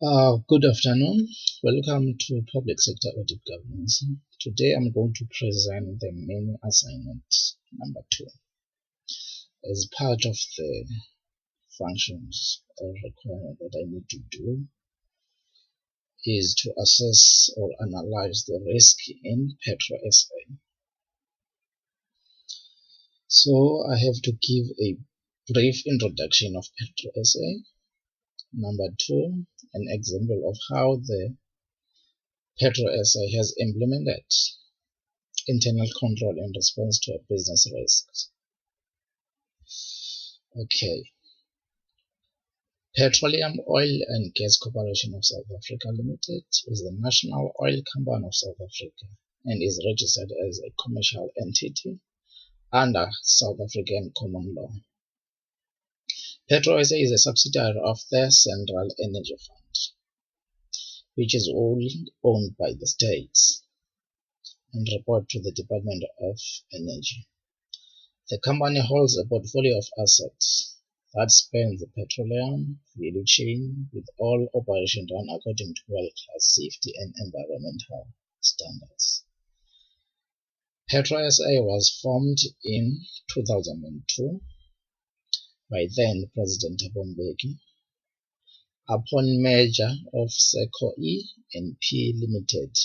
Good afternoon. Welcome to Public Sector Audit Governance. Today I'm going to present the main assignment number 2. As part of the functions or requirement that I need to do is to assess or analyze the risk in Petro SA. So I have to give a brief introduction of Petro SA. Number 2, an example of how the Petro SA has implemented internal control in response to a business risk. Okay. Petroleum Oil and Gas Corporation of South Africa Limited is the national oil company of South Africa and is registered as a commercial entity under South African common law. Petro SA is a subsidiary of the Central Energy Fund, which is owned by the states and report to the Department of Energy. The company holds a portfolio of assets that spans the petroleum value chain, with all operations run according to world-class safety and environmental standards. Petro SA was formed in 2002 by then President Thabang upon merger of Seco-E and P Limited,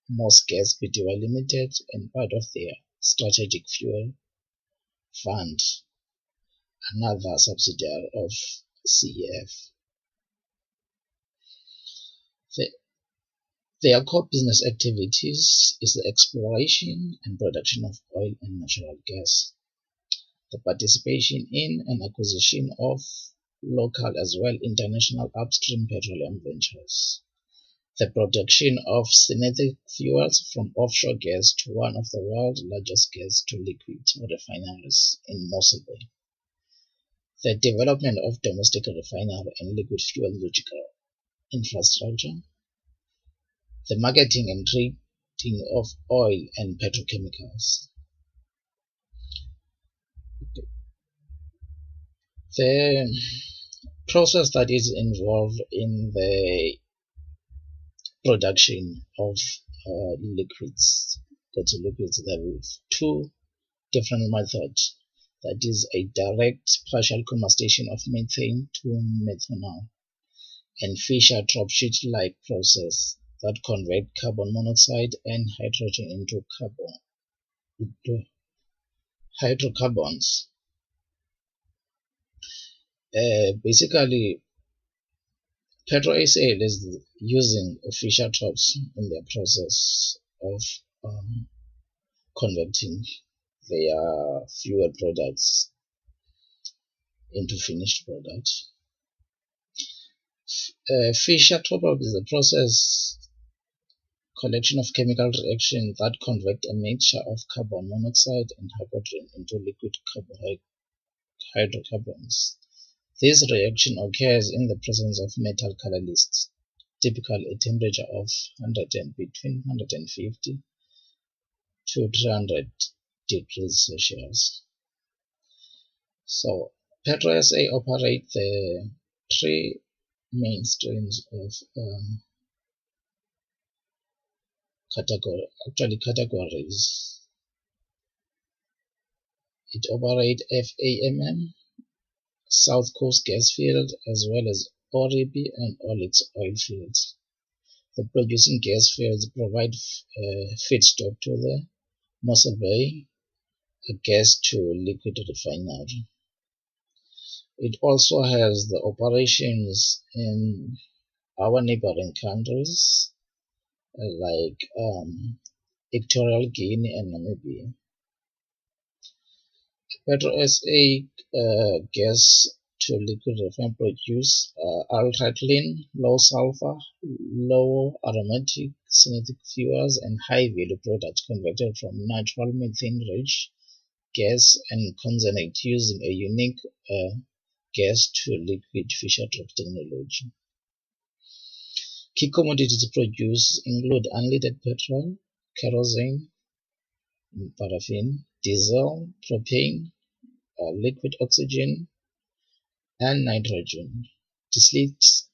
Mosgas Pty Limited, and part of their Strategic Fuel Fund, another subsidiary of CEF. Their core business activities is the exploration and production of oil and natural gas, the participation in and acquisition of local as well international upstream petroleum ventures, the production of synthetic fuels from offshore gas to one of the world's largest gas-to-liquid refineries in Mossel Bay, the development of domestic refinery and liquid fuel logistical infrastructure, the marketing and trading of oil and petrochemicals. The process that is involved in the production of liquids, there are two different methods. That is a direct partial combustion of methane to methanol, and Fischer-Tropsch sheet-like process that convert carbon monoxide and hydrogen into hydrocarbons. Basically, Petro SA is using Fischer-Tropsch in their process of converting their fuel products into finished products. Fischer-Tropsch is a process collection of chemical reaction that convert a mixture of carbon monoxide and hydrogen into liquid hydrocarbons. This reaction occurs in the presence of metal catalysts, typically a temperature of between 150 to 300 degrees Celsius. So Petro SA operate the three main streams of categories. It operates FAMM, South Coast gas field, as well as Oribi and Olix oil fields. The producing gas fields provide feedstock to the Mossel Bay gas to liquid refinery. It also has the operations in our neighboring countries like Equatorial Guinea and Namibia. Petro SA gas to liquid refinery produce ultra clean, low sulfur, low aromatic synthetic fuels and high value products converted from natural methane rich gas and condensate using a unique gas to liquid Fischer-Tropsch technology. Key commodities produced include unleaded petrol, kerosene, paraffin, diesel, propane, liquid oxygen, and nitrogen, distillates,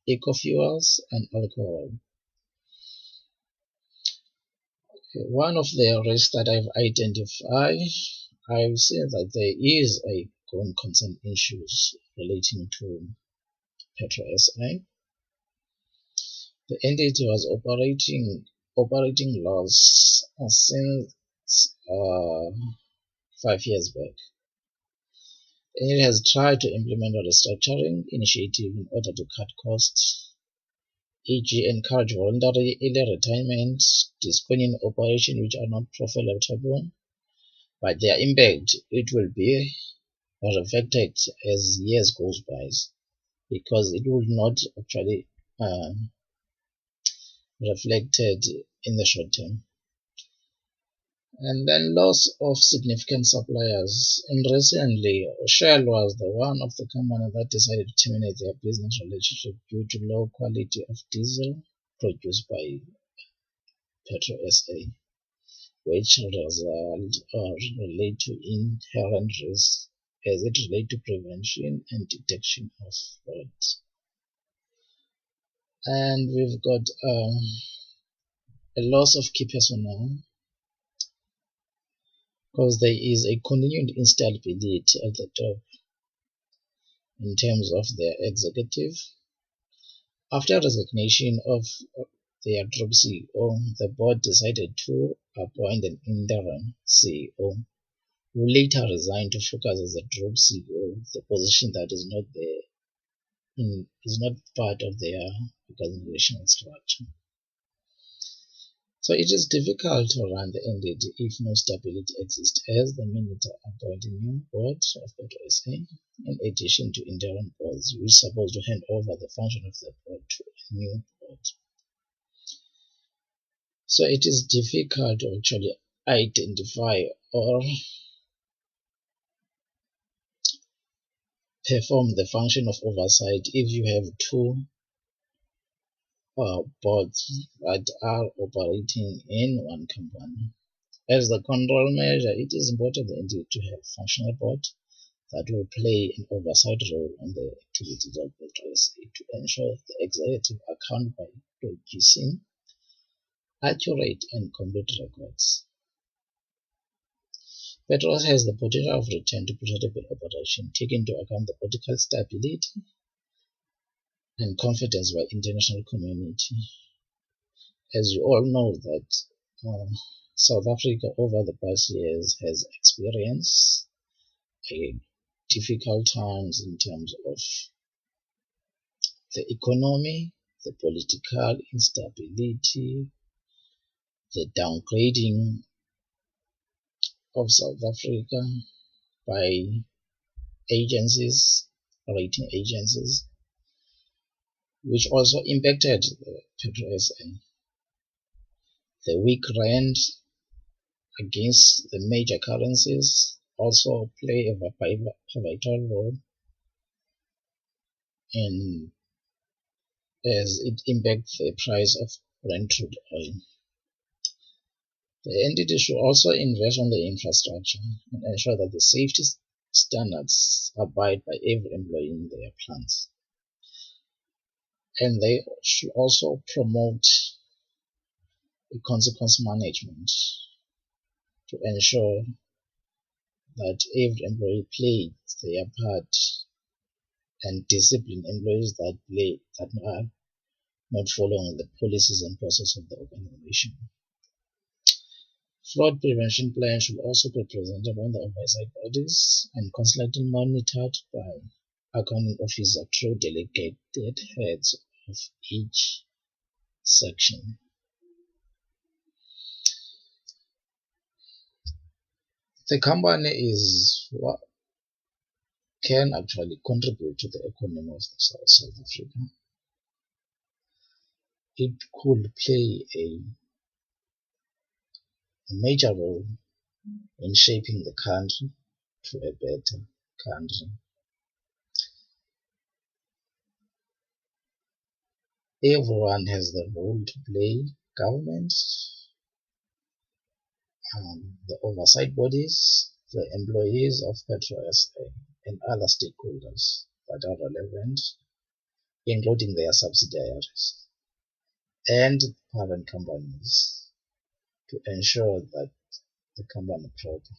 ecofuels, and alcohol. One of the risks that I've identified, I've seen that there is a growing concern issues relating to Petro SA. The entity was operating loss since 5 years back. It has tried to implement a restructuring initiative in order to cut costs, e.g. encourage voluntary early retirement, discontinue operations which are not profitable, but their impact it will be reflected as years goes by, because it will not actually reflected in the short term. And then loss of significant suppliers. And recently, Shell was the one of the companies that decided to terminate their business relationship due to low quality of diesel produced by Petro SA, which result or relate to inherent risks as it relates to prevention and detection of fraud. And we've got a loss of key personnel, because there is a continued instability at the top in terms of their executive. After resignation of their group CEO, the board decided to appoint an interim CEO, who later resigned to focus as a group CEO, the position that is not part of their organizational structure. So it is difficult to run the entity if no stability exists, as the minister appointed a new board of Petro SA, in addition to interim boards, which are supposed to hand over the function of the board to a new board. So it is difficult to actually identify or perform the function of oversight if you have two boards that are operating in one company. As the control measure, it is important indeed to have a functional board that will play an oversight role on the activities of Petro SA to ensure the executive account by producing accurate and complete records. Petro has the potential of return to profitable operation, taking into account the political stability and confidence by international community. As you all know that South Africa over the past years has experienced difficult times in terms of the economy, the political instability, the downgrading of South Africa by agencies, rating agencies, which also impacted Petro SA. The weak rand against the major currencies also play a pivotal role in as it impacts the price of Brent crude oil. The entity should also invest on the infrastructure and ensure that the safety standards abide by every employee in their plants. And they should also promote a consequence management to ensure that every employee plays their part and discipline employees that are not following the policies and processes of the organization. Fraud prevention plans should also be presented on the oversight bodies and constantly monitored by accounting officer through delegated heads of each section. The company is what can actually contribute to the economy of South Africa. It could play a major role in shaping the country to a better country. Everyone has the role to play: government, the oversight bodies, the employees of Petro SA, and other stakeholders that are relevant including their subsidiaries and parent companies, to ensure that the company proper.